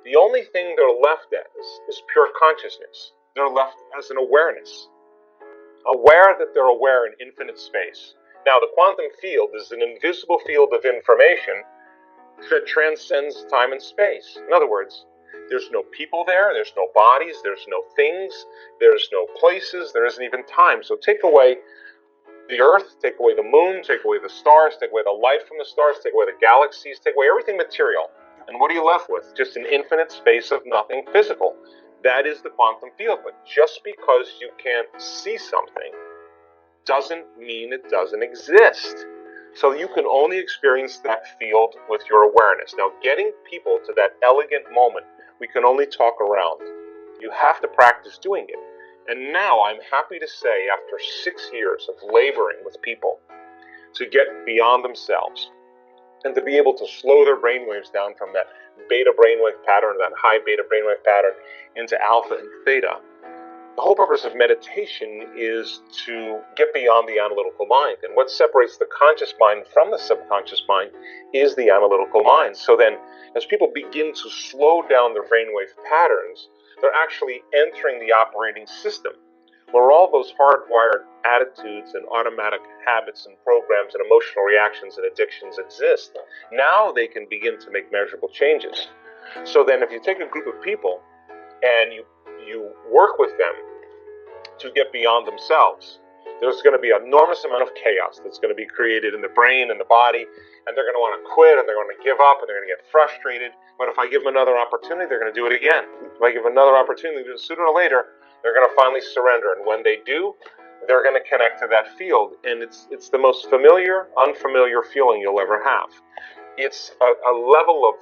the only thing they're left as is pure consciousness. They're left as an awareness, aware that they're aware in infinite space. Now, the quantum field is an invisible field of information that transcends time and space. In other words, there's no people there, there's no bodies, there's no things, there's no places, there isn't even time. So take away the earth, take away the moon, take away the stars, take away the light from the stars, take away the galaxies, take away everything material. And what are you left with? Just an infinite space of nothing physical. That is the quantum field. But just because you can't see something doesn't mean it doesn't exist. So you can only experience that field with your awareness. Now, getting people to that elegant moment, we can only talk around. You have to practice doing it. And now I'm happy to say, after 6 years of laboring with people to get beyond themselves and to be able to slow their brainwaves down from that beta brainwave pattern, that high beta brainwave pattern, into alpha and theta, the whole purpose of meditation is to get beyond the analytical mind. And what separates the conscious mind from the subconscious mind is the analytical mind. So then, as people begin to slow down their brainwave patterns, they're actually entering the operating system, where all those hardwired attitudes and automatic habits and programs and emotional reactions and addictions exist. Now they can begin to make measurable changes. So then if you take a group of people and you work with them to get beyond themselves, there's going to be an enormous amount of chaos that's going to be created in the brain and the body, and they're going to want to quit, and they're going to give up, and they're going to get frustrated. But if I give them another opportunity, they're going to do it again. If I give them another opportunity, sooner or later, they're going to finally surrender. And when they do, they're going to connect to that field. And it's the most familiar, unfamiliar feeling you'll ever have. It's a level of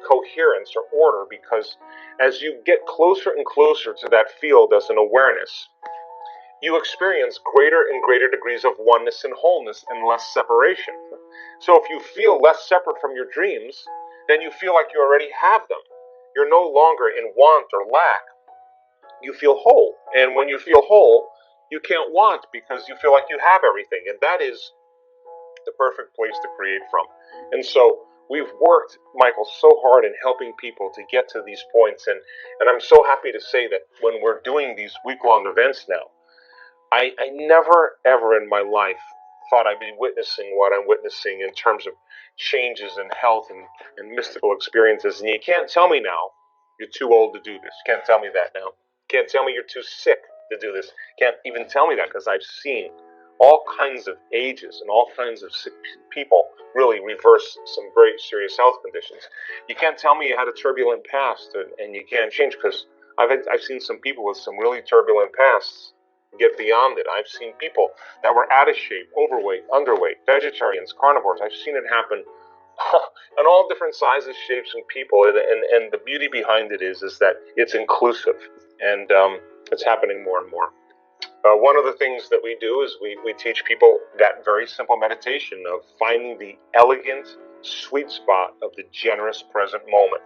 coherence or order, because as you get closer and closer to that field as an awareness, you experience greater and greater degrees of oneness and wholeness and less separation. So if you feel less separate from your dreams, then you feel like you already have them. You're no longer in want or lack. You feel whole. And when you feel whole, you can't want, because you feel like you have everything. And that is the perfect place to create from. And so we've worked, Michael, so hard in helping people to get to these points. And I'm so happy to say that when we're doing these week-long events now, I never, ever in my life thought I'd be witnessing what I'm witnessing in terms of changes in health and mystical experiences. And you can't tell me now you're too old to do this. You can't tell me that now. You can't tell me you're too sick to do this. You can't even tell me that, because I've seen all kinds of ages and all kinds of sick people really reverse some very serious health conditions. You can't tell me you had a turbulent past and you can't change, because I've seen some people with some really turbulent pasts get beyond it. I've seen people that were out of shape, overweight, underweight, vegetarians, carnivores. I've seen it happen in all different sizes, shapes, and people. And the beauty behind it is that it's inclusive, and it's happening more and more. One of the things that we do is we teach people that very simple meditation of finding the elegant sweet spot of the generous present moment.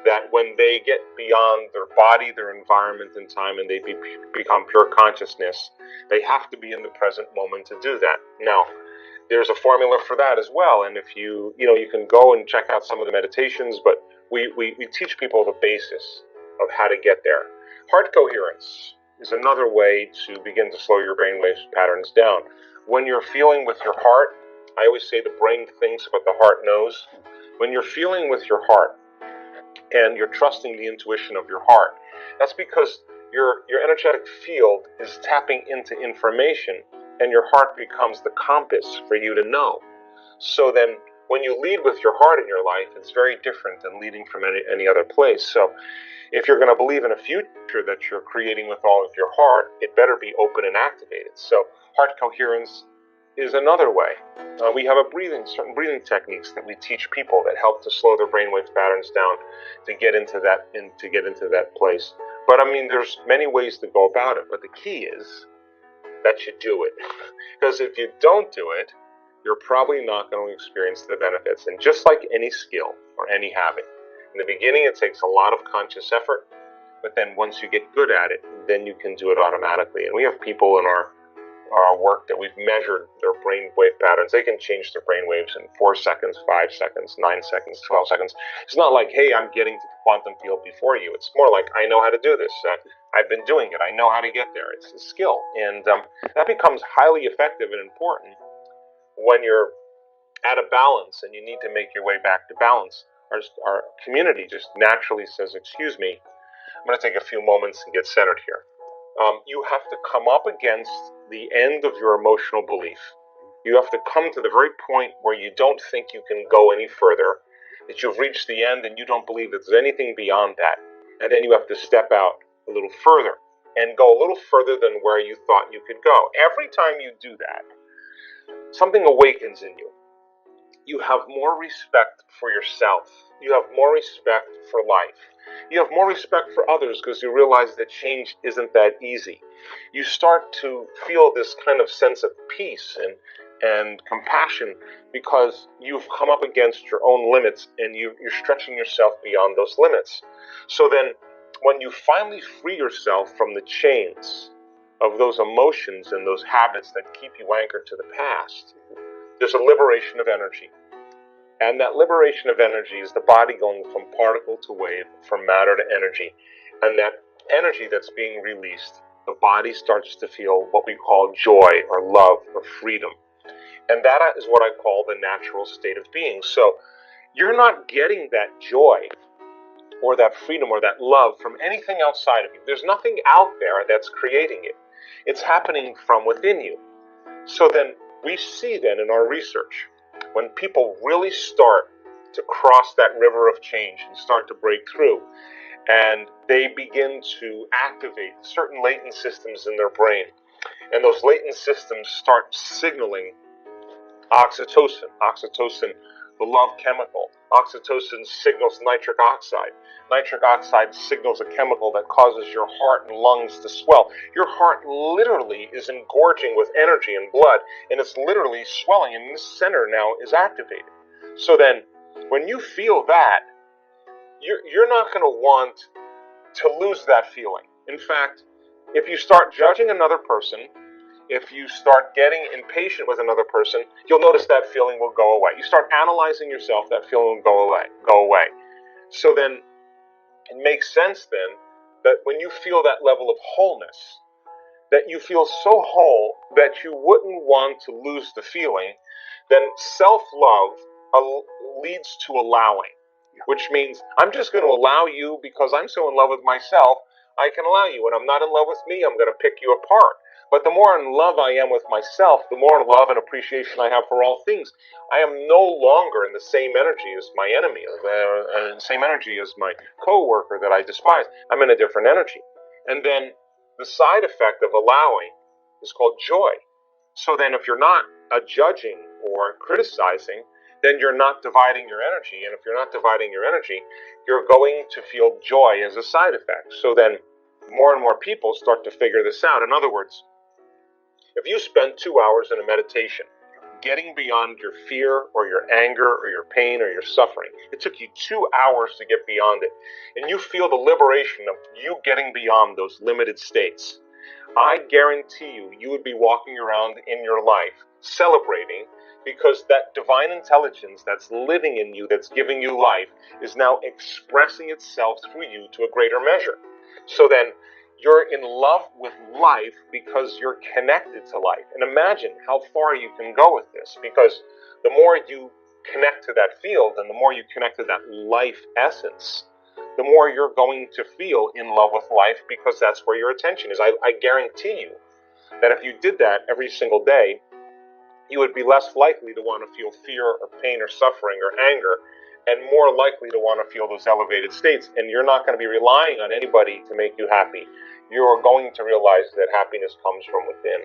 That when they get beyond their body, their environment, and time, and they become pure consciousness, they have to be in the present moment to do that. Now, there's a formula for that as well, and if you can go and check out some of the meditations, but we teach people the basis of how to get there. Heart coherence is another way to begin to slow your brainwave patterns down. When you're feeling with your heart, I always say the brain thinks, but the heart knows. When you're feeling with your heart, and you're trusting the intuition of your heart, that's because your energetic field is tapping into information, and your heart becomes the compass for you to know. So then when you lead with your heart in your life, it's very different than leading from any other place. So if you're going to believe in a future that you're creating with all of your heart, it better be open and activated. So heart coherence is another way. We have certain breathing techniques that we teach people that help to slow their brainwave patterns down to get into that place. But I mean, there's many ways to go about it. But the key is that you do it, because if you don't do it, you're probably not going to experience the benefits. And just like any skill or any habit, in the beginning it takes a lot of conscious effort, but then once you get good at it, then you can do it automatically. And we have people in our work that we've measured their brainwave patterns. They can change their brainwaves in 4 seconds, 5 seconds, 9 seconds, 12 seconds. It's not like, hey, I'm getting to the quantum field before you. It's more like, I know how to do this. I've been doing it. I know how to get there. It's a skill. And that becomes highly effective and important when you're at a balance and you need to make your way back to balance. Our community just naturally says, excuse me, I'm going to take a few moments and get centered here. You have to come up against the end of your emotional belief. You have to come to the very point where you don't think you can go any further, that you've reached the end and you don't believe that there's anything beyond that. And then you have to step out a little further and go a little further than where you thought you could go. Every time you do that, something awakens in you. You have more respect for yourself. You have more respect for life. You have more respect for others because you realize that change isn't that easy. You start to feel this kind of sense of peace and compassion because you've come up against your own limits and you're stretching yourself beyond those limits. So then when you finally free yourself from the chains of those emotions and those habits that keep you anchored to the past, there's a liberation of energy. And that liberation of energy is the body going from particle to wave, from matter to energy. And that energy that's being released, the body starts to feel what we call joy or love or freedom. And that is what I call the natural state of being. So you're not getting that joy or that freedom or that love from anything outside of you. There's nothing out there that's creating it. It's happening from within you. So then we see then in our research, when people really start to cross that river of change and start to break through, and they begin to activate certain latent systems in their brain, and those latent systems start signaling oxytocin, the love chemical. Oxytocin signals nitric oxide. Nitric oxide signals a chemical that causes your heart and lungs to swell. Your heart literally is engorging with energy and blood, and it's literally swelling, and this center now is activated. So then, when you feel that, you're not going to want to lose that feeling. In fact, if you start judging another person, if you start getting impatient with another person, you'll notice that feeling will go away. You start analyzing yourself, that feeling will go away. So then, it makes sense then that when you feel that level of wholeness, that you feel so whole that you wouldn't want to lose the feeling, then self-love leads to allowing, which means I'm just going to allow you because I'm so in love with myself, I can allow you. When I'm not in love with me, I'm going to pick you apart. But the more in love I am with myself, the more love and appreciation I have for all things. I am no longer in the same energy as my enemy, or the same energy as my coworker that I despise. I'm in a different energy. And then the side effect of allowing is called joy. So then if you're not judging or criticizing, then you're not dividing your energy. And if you're not dividing your energy, you're going to feel joy as a side effect. So then more and more people start to figure this out. In other words, if you spend 2 hours in a meditation, getting beyond your fear or your anger or your pain or your suffering, it took you 2 hours to get beyond it, and you feel the liberation of you getting beyond those limited states, I guarantee you would be walking around in your life celebrating because that divine intelligence that's living in you, that's giving you life, is now expressing itself through you to a greater measure. So then, you're in love with life because you're connected to life. And imagine how far you can go with this, because the more you connect to that field and the more you connect to that life essence, the more you're going to feel in love with life because that's where your attention is. I guarantee you that if you did that every single day, you would be less likely to want to feel fear or pain or suffering or anger, and more likely to want to feel those elevated states. And you're not going to be relying on anybody to make you happy. You're going to realize that happiness comes from within.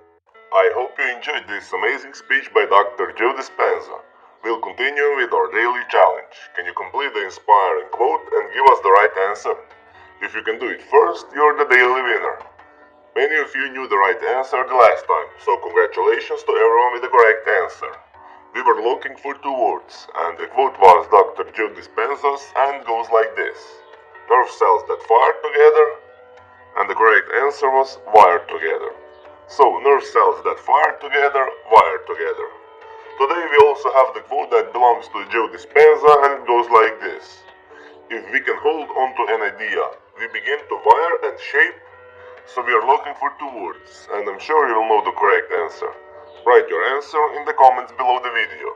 I hope you enjoyed this amazing speech by Dr. Joe Dispenza. We'll continue with our daily challenge. Can you complete the inspiring quote and give us the right answer? If you can do it first, you're the daily winner. Many of you knew the right answer the last time, so congratulations to everyone with the correct answer. We were looking for 2 words, and the quote was Dr. Joe Dispenza's and goes like this: nerve cells that fire together, and the correct answer was wired together. So, nerve cells that fire together, wire together. Today we also have the quote that belongs to Joe Dispenza and it goes like this. If we can hold on to an idea, we begin to wire and shape. So we are looking for two words, and I'm sure you'll know the correct answer. Write your answer in the comments below the video.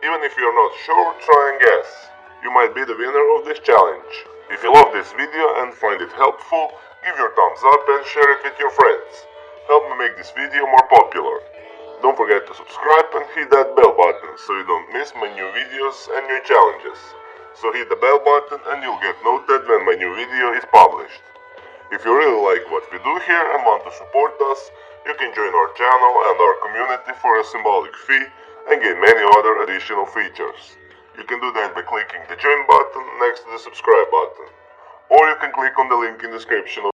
Even if you're not sure, try and guess. You might be the winner of this challenge. If you love this video and find it helpful, give your thumbs up and share it with your friends. Help me make this video more popular. Don't forget to subscribe and hit that bell button so you don't miss my new videos and new challenges. So hit the bell button and you'll get noted when my new video is published. If you really like what we do here and want to support us, you can join our channel and our community for a symbolic fee and gain many other additional features. You can do that by clicking the join button next to the subscribe button, or you can click on the link in the description of